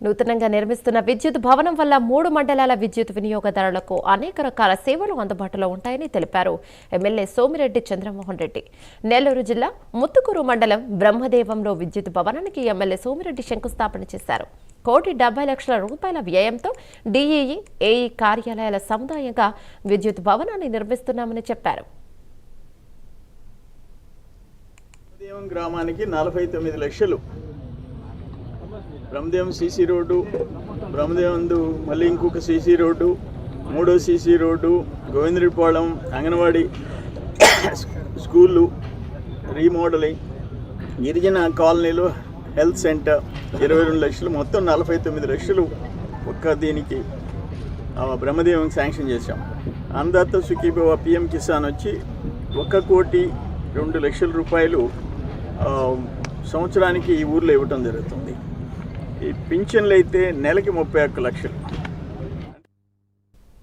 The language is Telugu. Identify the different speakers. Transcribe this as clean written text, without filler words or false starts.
Speaker 1: నూతనంగా నిర్మిస్తున్న విద్యుత్ భవనం వల్ల 3 మండలాల విద్యుత్ వినియోగదారులకు అనేక రకాల సేవలు అందుబాటులో ఉంటాయని తెలిపారు ఎమ్మెల్యే సోమిరెడ్డి చంద్రమోహన్ రెడ్డి. నెల్లూరు జిల్లా ముత్తుకూరు మండలం బ్రహ్మదేవంలో విద్యుత్ భవనానికి ఎమ్మెల్యే సోమిరెడ్డి శంకుస్థాపన చేశారు. 1,70,00,000 రూపాయల వ్యయంతో డీఈఈ, ఏఈ కార్యాలయాల సముదాయంగా విద్యుత్ భవనాన్ని నిర్మిస్తున్నామని చెప్పారు.
Speaker 2: గ్రామానికి 49 లక్షలు బ్రహ్మదేవం సీసీ రోడ్డు, బ్రహ్మదేవందు మళ్ళీ ఇంకొక సీసీ రోడ్డు, 3వ సీసీ రోడ్డు, గోవిందరిపాళెం అంగన్వాడీ స్కూళ్ళు రీమోడలింగ్, గిరిజన కాలనీలో హెల్త్ సెంటర్ 22 లక్షలు, మొత్తం 49 లక్షలు ఒక్క దీనికి బ్రహ్మదేవం శాంక్షన్ చేశాం. అన్నదాత సుఖీభవ పిఎం కిసాన్ వచ్చి 1,02,00,000 రూపాయలు సంవత్సరానికి ఈ ఊర్లో ఇవ్వటం జరుగుతుంది. ఈ పింఛన్లు అయితే నెలకి 31 లక్షలు.